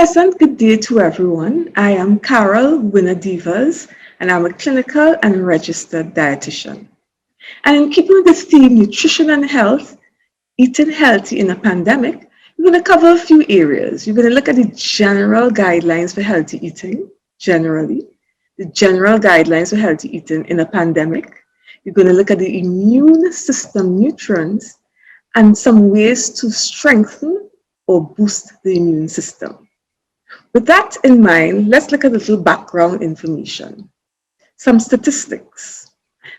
pleasant good day to everyone. I am Carol Winner-Divas, and I'm a clinical and registered dietitian. And in keeping with the theme nutrition and health, eating healthy in a pandemic, we're going to cover a few areas. We're going to look at the general guidelines for healthy eating, generally, the general guidelines for healthy eating in a pandemic. We're going to look at the immune system nutrients and some ways to strengthen or boost the immune system. With that in mind, let's look at a little background information. Some statistics.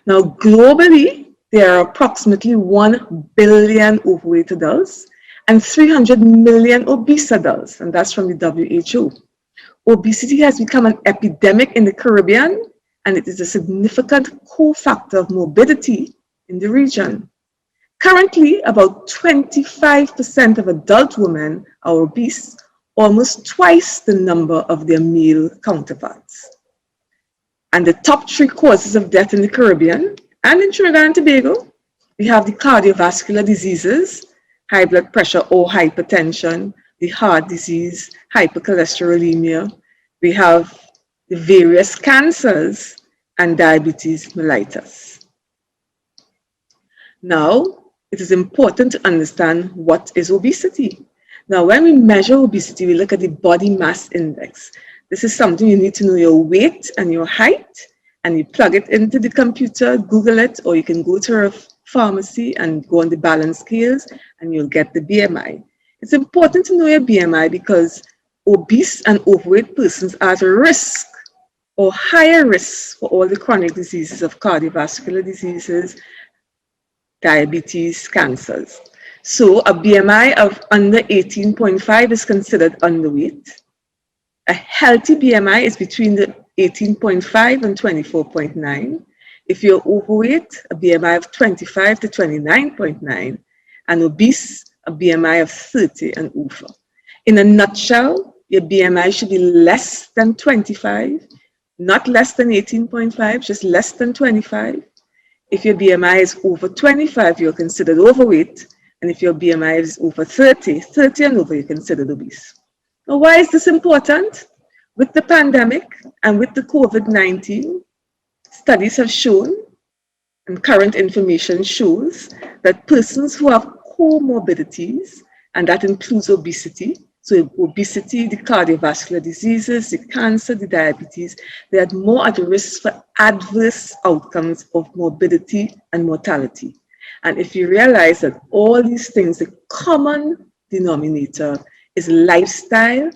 Now, globally, there are approximately 1 billion overweight adults and 300 million obese adults, and that's from the WHO. Obesity has become an epidemic in the Caribbean, and it is a significant cofactor of morbidity in the region. Currently, about 25% of adult women are obese, almost twice the number of their male counterparts. And the top 3 causes of death in the Caribbean and in Trinidad and Tobago, we have the cardiovascular diseases, high blood pressure or hypertension, the heart disease, hypercholesterolemia. We have the various cancers and diabetes mellitus. Now, it is important to understand what is obesity. Now, when we measure obesity, we look at the body mass index. This is something you need to know your weight and your height, and you plug it into the computer, Google it, or you can go to a pharmacy and go on the balance scales, and you'll get the BMI. It's important to know your BMI because obese and overweight persons are at risk or higher risk for all the chronic diseases of cardiovascular diseases, diabetes, cancers. So a BMI of under 18.5 is considered underweight. A healthy BMI is between the 18.5 and 24.9. If you're overweight, a BMI of 25 to 29.9, and obese, a BMI of 30 and over. In a nutshell, your BMI should be less than 25, not less than 18.5, just less than 25. If your BMI is over 25, you're considered overweight. And if your BMI is over 30 and over, you're considered obese. Now, why is this important? With the pandemic and with the COVID-19, studies have shown, and current information shows, that persons who have comorbidities, and that includes obesity, so obesity, the cardiovascular diseases, the cancer, the diabetes, they are more at risk for adverse outcomes of morbidity and mortality. And if you realize that all these things, the common denominator is lifestyle,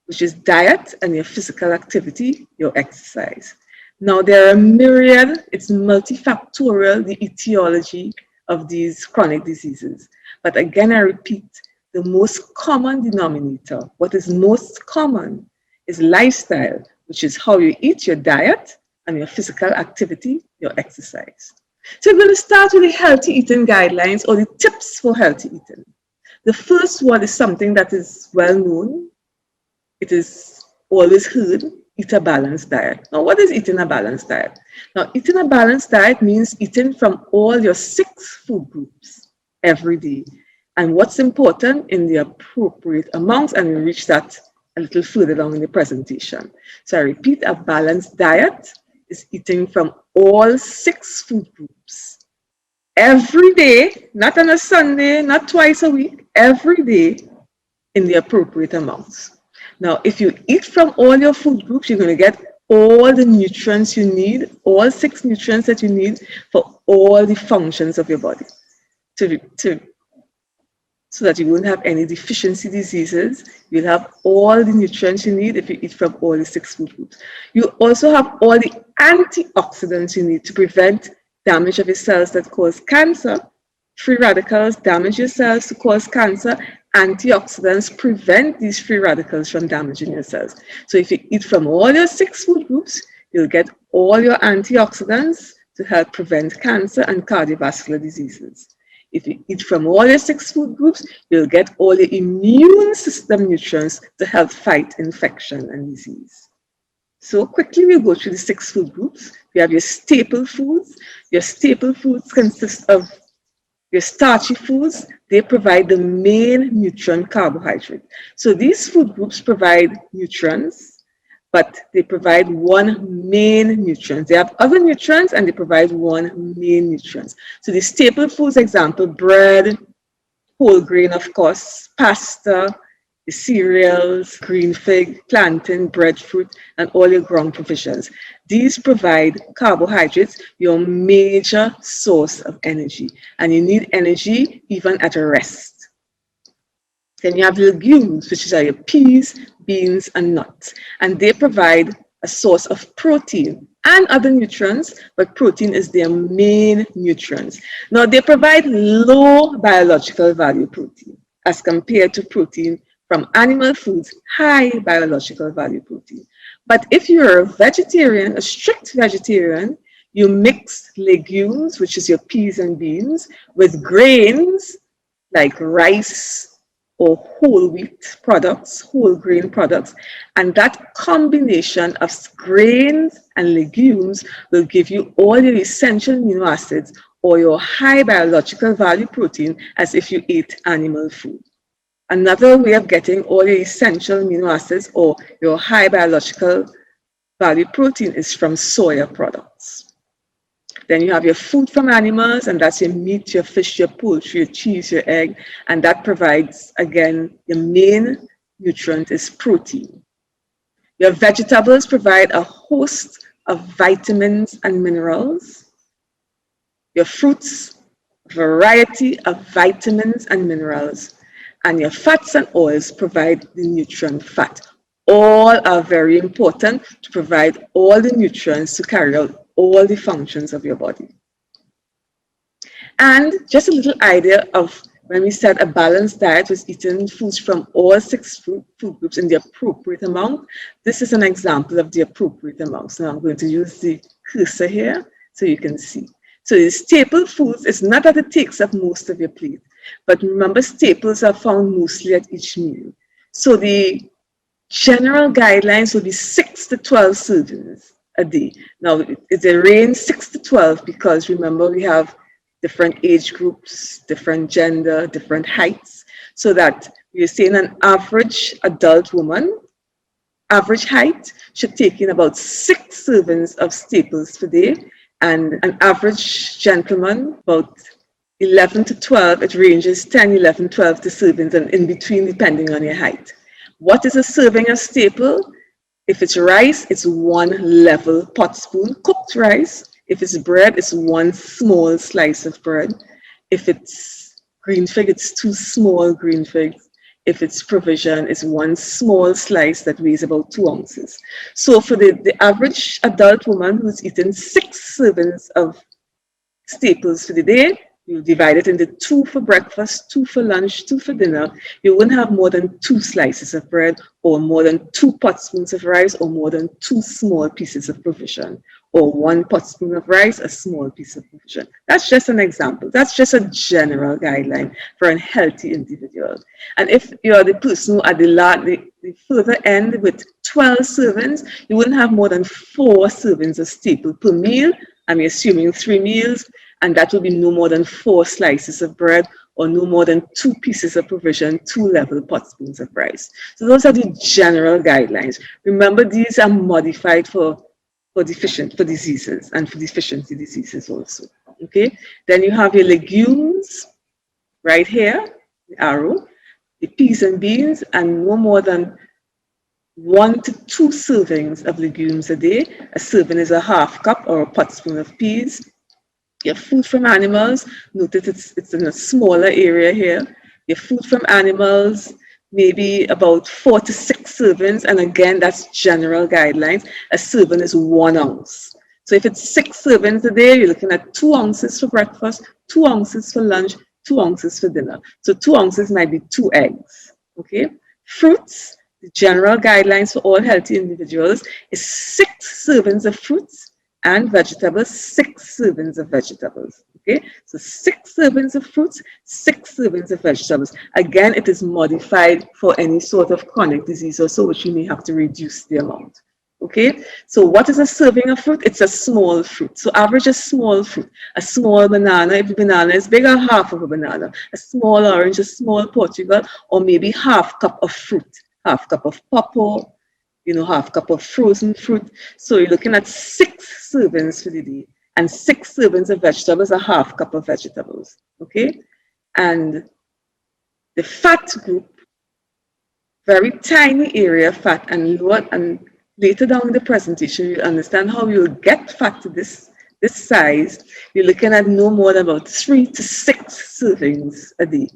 which is diet and your physical activity, your exercise. Now, there are a myriad, it's multifactorial, the etiology of these chronic diseases. But again, I repeat, the most common denominator, what is most common, is lifestyle, which is how you eat, your diet, and your physical activity, your exercise. So we're going to start with the healthy eating guidelines or the tips for healthy eating. The first one is something that is well known. It is always heard, eat a balanced diet. Now, what is eating a balanced diet? Now, eating a balanced diet means eating from all your 6 food groups every day. And what's important, in the appropriate amounts, and we'll reach that a little further down in the presentation. So I repeat, a balanced diet is eating from all 6 food groups every day, not on a Sunday, not twice a week, every day in the appropriate amounts. Now, if you eat from all your food groups, you're going to get all the nutrients you need, all 6 nutrients that you need for all the functions of your body so that you won't have any deficiency diseases. You'll have all the nutrients you need if you eat from all the 6 food groups. You also have all the antioxidants you need to prevent damage of your cells that cause cancer. Free radicals damage your cells to cause cancer. Antioxidants prevent these free radicals from damaging your cells. So if you eat from all your 6 food groups, you'll get all your antioxidants to help prevent cancer and cardiovascular diseases. If you eat from all your 6 food groups, you'll get all your immune system nutrients to help fight infection and disease. So quickly we'll go through the 6 food groups. You have your staple foods. Your staple foods consist of Your starchy foods, they provide the main nutrient carbohydrate. So these food groups provide nutrients, but they provide one main nutrient. They have other nutrients and they provide one main nutrient. So the staple foods, example, bread, whole grain, of course, pasta, the cereals, green fig, plantain, breadfruit, and all your ground provisions. These provide carbohydrates, your major source of energy, and you need energy even at a rest. Then you have legumes, which are your peas, beans, and nuts, and they provide a source of protein and other nutrients, but protein is their main nutrients. Now, they provide low biological value protein as compared to protein from animal foods, high biological value protein. But if you're a vegetarian, a strict vegetarian, you mix legumes, which is your peas and beans, with grains like rice or whole wheat products, whole grain products, and that combination of grains and legumes will give you all your essential amino acids or your high biological value protein as if you ate animal food. Another way of getting all your essential amino acids or your high biological value protein is from soya products. Then you have your food from animals, and that's your meat, your fish, your poultry, your cheese, your egg, and that provides, again, your main nutrient is protein. Your vegetables provide a host of vitamins and minerals. Your fruits, a variety of vitamins and minerals. And your fats and oils provide the nutrient fat. All are very important to provide all the nutrients to carry out all the functions of your body. And just a little idea of when we said a balanced diet was eating foods from all 6 food groups in the appropriate amount. This is an example of the appropriate amount. So I'm going to use the cursor here so you can see. So the staple foods, it's not that it takes up most of your plate, but remember, staples are found mostly at each meal. So the general guidelines will be 6 to 12 servings a day. Now, it's a range 6 to 12 because remember, we have different age groups, different gender, different heights. So that we're saying an average adult woman, average height, should take in about 6 servings of staples per day, and an average gentleman, about 11 to 12, it ranges 10, 11, 12 to servings and in between depending on your height. What is a serving of staple? If it's rice, it's 1 level pot spoon, cooked rice. If it's bread, it's 1 small slice of bread. If it's green fig, it's 2 small green figs. If it's provision, it's 1 small slice that weighs about 2 ounces. So for the average adult woman who's eating 6 servings of staples for the day, you divide it into 2 for breakfast, 2 for lunch, 2 for dinner. You wouldn't have more than 2 slices of bread or more than 2 pot spoons of rice or more than 2 small pieces of provision or 1 pot spoon of rice, a small piece of provision. That's just an example. That's just a general guideline for a healthy individual. And if you're the person who at the further end with 12 servings, you wouldn't have more than 4 servings of staple per meal. I'm assuming 3 meals. And that will be no more than 4 slices of bread or no more than 2 pieces of provision, 2 level pot spoons of rice. So those are the general guidelines. Remember, these are modified for diseases and for deficiency diseases also. Okay. Then you have your legumes right here, the arrow, the peas and beans, and no more than 1 to 2 servings of legumes a day. A serving is a ½ cup or a pot spoon of peas. Your food from animals, notice it's in a smaller area here. Your food from animals, maybe about 4 to 6 servings. And again, that's general guidelines. A serving is 1 ounce. So if it's 6 servings a day, you're looking at 2 ounces for breakfast, 2 ounces for lunch, 2 ounces for dinner. So 2 ounces might be 2 eggs, okay? Fruits, the general guidelines for all healthy individuals is 6 servings of fruits and vegetables, 6 servings of vegetables, okay? So 6 servings of fruits, 6 servings of vegetables. Again, it is modified for any sort of chronic disease or so, which you may have to reduce the amount, Okay, so what is a serving of fruit? It's a small fruit. So average a small fruit, a small banana, if the banana is bigger, half of a banana, a small orange, a small Portugal, or maybe half cup of fruit, half cup of pawpaw, half cup of frozen fruit. So you're looking at 6 servings for the day, and 6 servings of vegetables, a half cup of vegetables. Okay, and the fat group, very tiny area of fat, and later down in the presentation you'll understand how you'll get fat to this size. You're looking at no more than about 3 to 6 servings a day.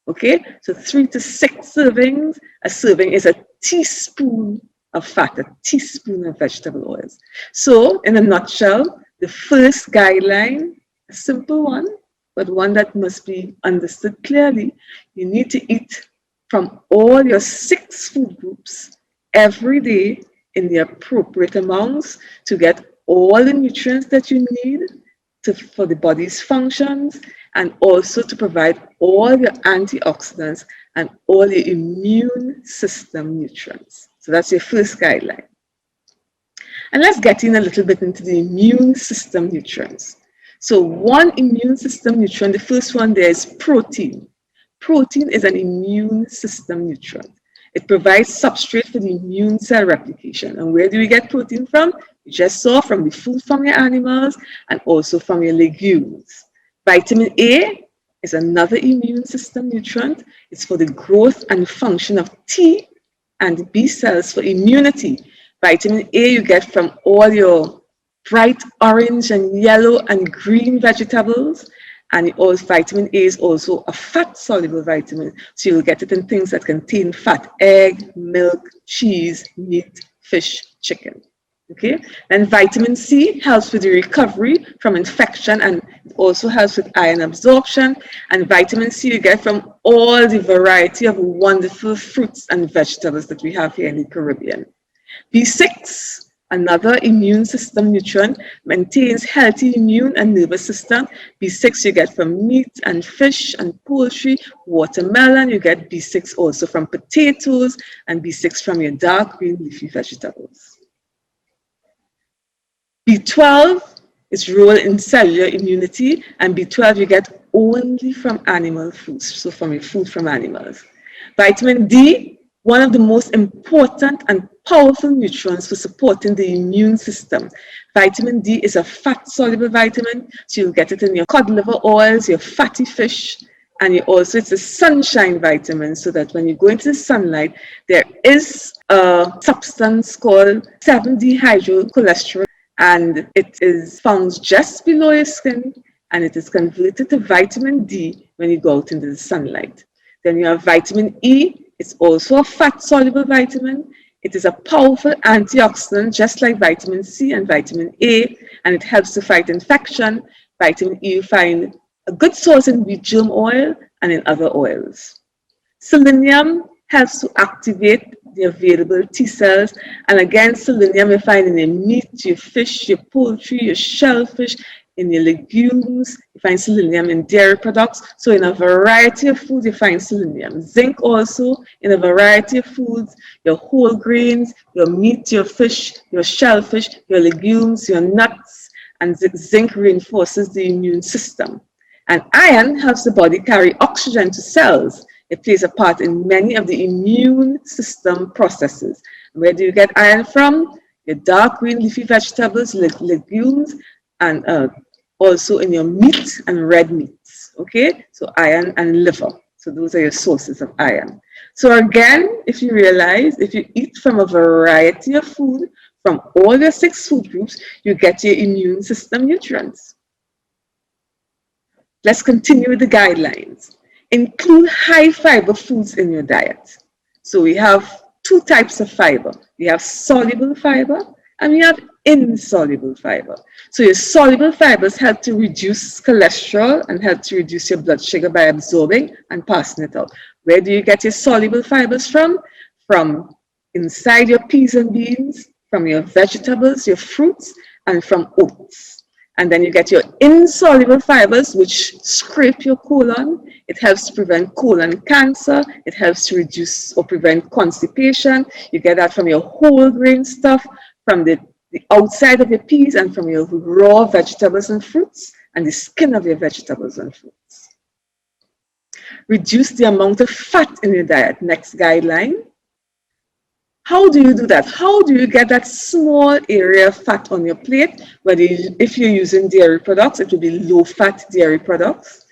Okay, so 3 to 6 servings. A serving is a teaspoon of fat, a teaspoon of vegetable oils. So in a nutshell, the first guideline, a simple one, but one that must be understood clearly. You need to eat from all your 6 food groups every day in the appropriate amounts to get all the nutrients that you need for the body's functions, and also to provide all your antioxidants and all the immune system nutrients. So that's your first guideline. And let's get in a little bit into the immune system nutrients. So one immune system nutrient, the first one there is protein. Protein is an immune system nutrient. It provides substrate for the immune cell replication. And where do we get protein from? We just saw from the food from your animals and also from your legumes. Vitamin A is another immune system nutrient. It's for the growth and function of T and B cells for immunity. Vitamin A you get from all your bright orange and yellow and green vegetables. And vitamin A is also a fat-soluble vitamin. So you'll get it in things that contain fat: egg, milk, cheese, meat, fish, chicken. Okay? And vitamin C helps with the recovery from infection, and it also helps with iron absorption. And vitamin C you get from all the variety of wonderful fruits and vegetables that we have here in the Caribbean. B6, another immune system nutrient, maintains healthy immune and nervous system. B6 you get from meat and fish and poultry, watermelon. You get B6 also from potatoes, and B6 from your dark green leafy vegetables. B12 is role in cellular immunity, and B12 you get only from animal foods, so from your food from animals. Vitamin D, one of the most important and powerful nutrients for supporting the immune system. Vitamin D is a fat-soluble vitamin, so you'll get it in your cod liver oils, your fatty fish, and it's a sunshine vitamin, so that when you go into the sunlight, there is a substance called 7-dehydrocholesterol, and it is found just below your skin, and it is converted to vitamin D when you go out into the sunlight. Then you have vitamin E. It's also a fat-soluble vitamin. It is a powerful antioxidant, just like vitamin C and vitamin A, and it helps to fight infection. Vitamin E you find a good source in wheat germ oil and in other oils. Selenium helps to activate the available T cells, and again, selenium you find in your meat, your fish, your poultry, your shellfish, in your legumes. You find selenium in dairy products. So in a variety of foods, you find selenium. Zinc also in a variety of foods, your whole grains, your meat, your fish, your shellfish, your legumes, your nuts, and zinc reinforces the immune system. And iron helps the body carry oxygen to cells. It plays a part in many of the immune system processes. Where do you get iron from? Your dark green leafy vegetables, legumes, and also in your meat and red meats. Okay, so iron and liver. So those are your sources of iron. So again, if you realize, if you eat from a variety of food, from all your 6 food groups, you get your immune system nutrients. Let's continue with the guidelines. Include high fiber foods in your diet. So we have 2 types of fiber. We have soluble fiber and we have insoluble fiber. So your soluble fibers help to reduce cholesterol and help to reduce your blood sugar by absorbing and passing it out. Where do you get your soluble fibers from? From inside your peas and beans, from your vegetables, your fruits, and from oats. And then you get your insoluble fibers, which scrape your colon. It helps to prevent colon cancer. It helps to reduce or prevent constipation. You get that from your whole grain stuff, from the outside of your peas and from your raw vegetables and fruits and the skin of your vegetables and fruits. Reduce the amount of fat in your diet. Next guideline. How do you do that? How do you get that small area of fat on your plate? If you're using dairy products, it will be low-fat dairy products.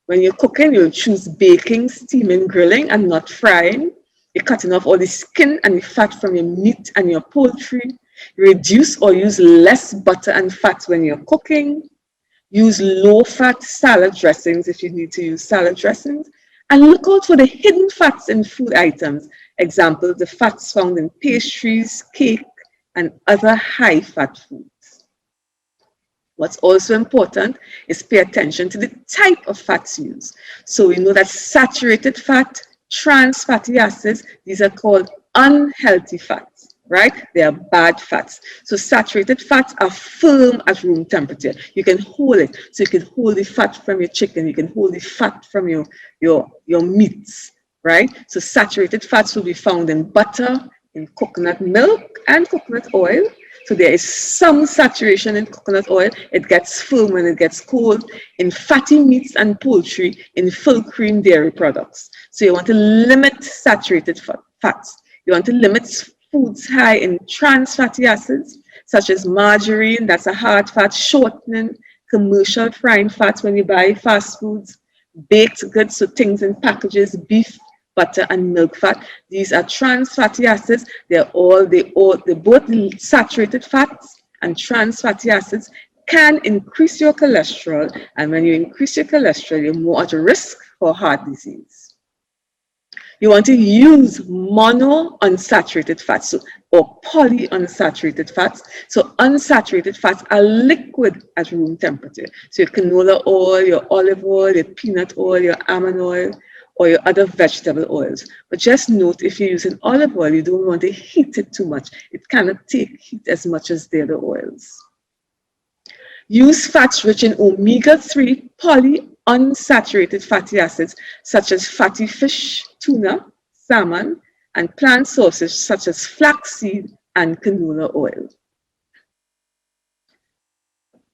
When you're cooking, you'll choose baking, steaming, grilling, and not frying. You're cutting off all the skin and the fat from your meat and your poultry. You reduce or use less butter and fat when you're cooking. Use low-fat salad dressings if you need to use salad dressings. And look out for the hidden fats in food items. Example, the fats found in pastries, cake, and other high-fat foods. What's also important is pay attention to the type of fats used. So we know that saturated fat, trans fatty acids, these are called unhealthy fats, right? They are bad fats. So saturated fats are firm at room temperature. You can hold it. So you can hold the fat from your chicken. You can hold the fat from your meats, right? So saturated fats will be found in butter, in coconut milk, and coconut oil. So there is some saturation in coconut oil. It gets firm when it gets cold. In fatty meats and poultry, in full cream dairy products. So you want to limit saturated fats. You want to limit foods high in trans fatty acids, such as margarine, that's a hard fat, shortening, commercial frying fats when you buy fast foods, baked goods, so things in packages, beef, butter, and milk fat. These are trans fatty acids. They both saturated fats and trans fatty acids can increase your cholesterol. And when you increase your cholesterol, you're more at risk for heart disease. You want to use monounsaturated fats or polyunsaturated fats. So unsaturated fats are liquid at room temperature. So your canola oil, your olive oil, your peanut oil, your almond oil, or your other vegetable oils. But just note, if you're using olive oil, you don't want to heat it too much. It cannot take heat as much as the other oils. Use fats rich in omega-3 polyunsaturated fatty acids, such as fatty fish, tuna, salmon, and plant sources such as flaxseed and canola oil.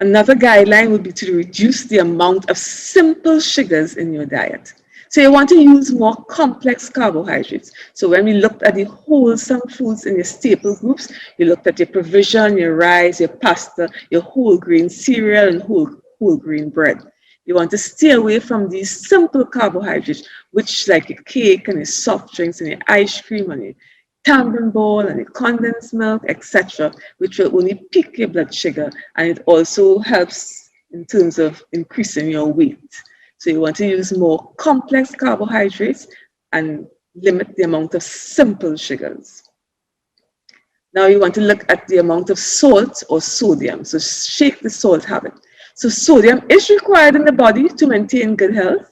Another guideline would be to reduce the amount of simple sugars in your diet. So you want to use more complex carbohydrates. So when we looked at the wholesome foods in your staple groups, you looked at your provision, your rice, your pasta, your whole grain cereal, and whole grain bread. You want to stay away from these simple carbohydrates, which like your cake and your soft drinks and your ice cream and your tamarind bowl and your condensed milk, etc., which will only peak your blood sugar, and it also helps in terms of increasing your weight. So you want to use more complex carbohydrates and limit the amount of simple sugars. Now you want to look at the amount of salt or sodium. So shake the salt habit. So sodium is required in the body to maintain good health.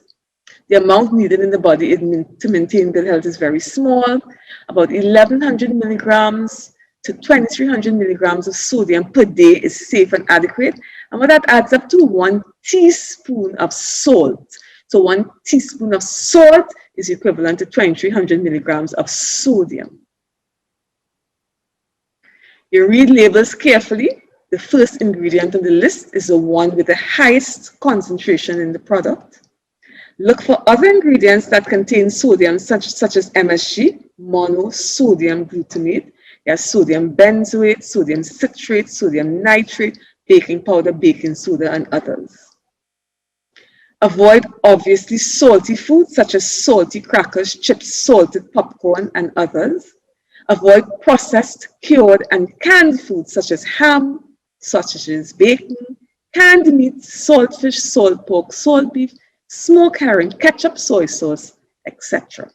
The amount needed in the body to maintain good health is very small. About 1,100 milligrams to 2,300 milligrams of sodium per day is safe and adequate. And what that adds up to 1 teaspoon of salt. So 1 teaspoon of salt is equivalent to 2,300 milligrams of sodium. You read labels carefully. The first ingredient on the list is the one with the highest concentration in the product. Look for other ingredients that contain sodium, such as MSG, monosodium glutamate. There's sodium benzoate, sodium citrate, sodium nitrate, baking powder, baking soda, and others. Avoid obviously salty foods such as salty crackers, chips, salted popcorn, and others. Avoid processed, cured, and canned foods such as ham, sausages, bacon, canned meat, saltfish, salt pork, salt beef, smoked herring, ketchup, soy sauce, etc.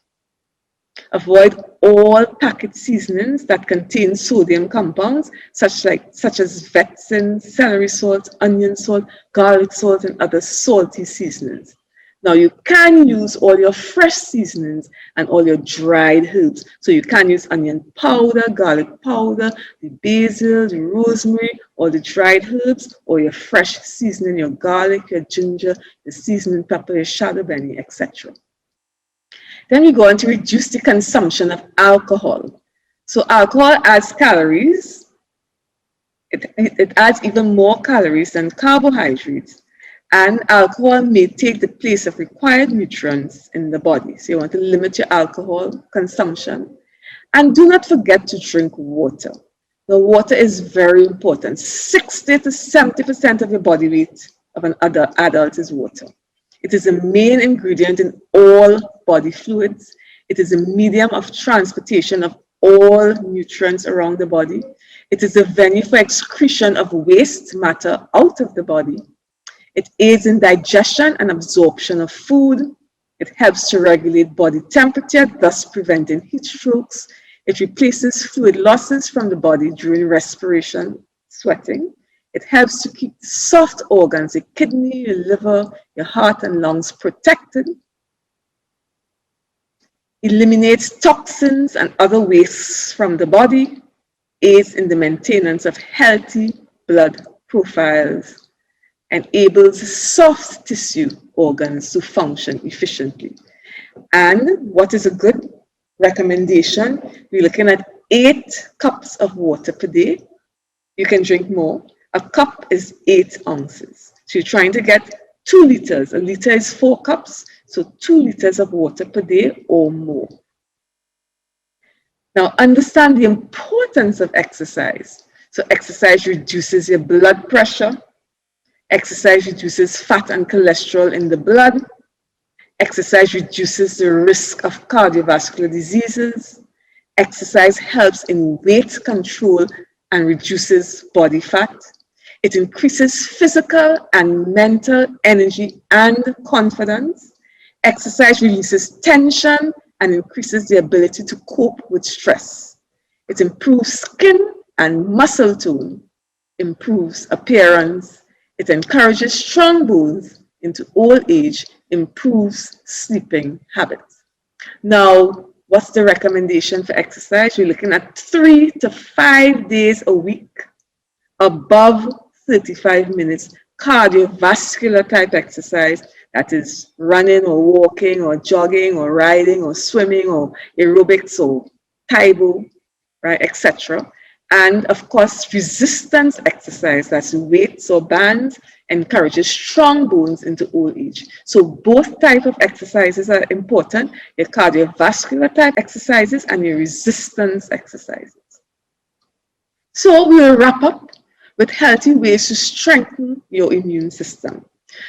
Avoid all packet seasonings that contain sodium compounds, such as vetsin, celery salt, onion salt, garlic salt, and other salty seasonings. Now you can use all your fresh seasonings and all your dried herbs. So you can use onion powder, garlic powder, the basil, the rosemary, or the dried herbs, or your fresh seasoning, your garlic, your ginger, the seasoning pepper, your shadow benny, etc. Then we go on to reduce the consumption of alcohol. So alcohol adds calories, It adds even more calories than carbohydrates. And alcohol may take the place of required nutrients in the body. So you want to limit your alcohol consumption. And do not forget to drink water. The water is very important. 60 to 70% of your body weight of an adult is water. It is a main ingredient in all body fluids. It is a medium of transportation of all nutrients around the body. It is a venue for excretion of waste matter out of the body. It aids in digestion and absorption of food. It helps to regulate body temperature, thus preventing heat strokes. It replaces fluid losses from the body during respiration, sweating. It helps to keep soft organs, your kidney, your liver, your heart and lungs protected. Eliminates toxins and other wastes from the body. Aids in the maintenance of healthy blood profiles. Enables soft tissue organs to function efficiently. And what is a good recommendation? We're looking at 8 cups of water per day. You can drink more. A cup is 8 ounces. So you're trying to get 2 liters. A liter is 4 cups. So 2 liters of water per day or more. Now understand the importance of exercise. So exercise reduces your blood pressure. Exercise reduces fat and cholesterol in the blood. Exercise reduces the risk of cardiovascular diseases. Exercise helps in weight control and reduces body fat. It increases physical and mental energy and confidence. Exercise releases tension and increases the ability to cope with stress. It improves skin and muscle tone, improves appearance. It encourages strong bones into old age, improves sleeping habits. Now, what's the recommendation for exercise? We're looking at 3 to 5 days a week, above 35 minutes, cardiovascular type exercise, that is running or walking or jogging or riding or swimming or aerobics or Taibo, right, etc. And of course, resistance exercise, that's weights or bands, encourages strong bones into old age. So both types of exercises are important, your cardiovascular type exercises and your resistance exercises. So we'll wrap up with healthy ways to strengthen your immune system.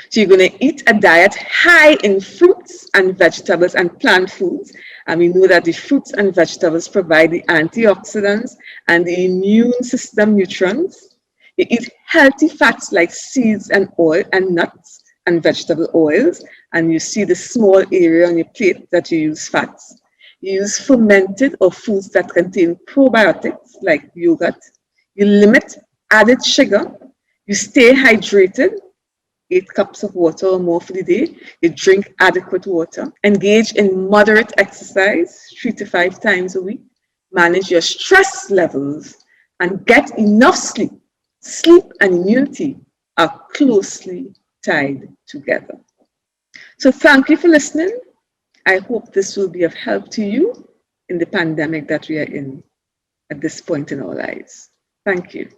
So you're going to eat a diet high in fruits and vegetables and plant foods. And we know that the fruits and vegetables provide the antioxidants and the immune system nutrients. You eat healthy fats like seeds and oil and nuts and vegetable oils. And you see the small area on your plate that you use fats. You use fermented or foods that contain probiotics like yogurt. You limit added sugar. You stay hydrated. 8 cups of water or more for the day. You drink adequate water. Engage in moderate exercise 3 to 5 times a week. Manage your stress levels and get enough sleep. Sleep and immunity are closely tied together. So thank you for listening. I hope this will be of help to you in the pandemic that we are in at this point in our lives. Thank you.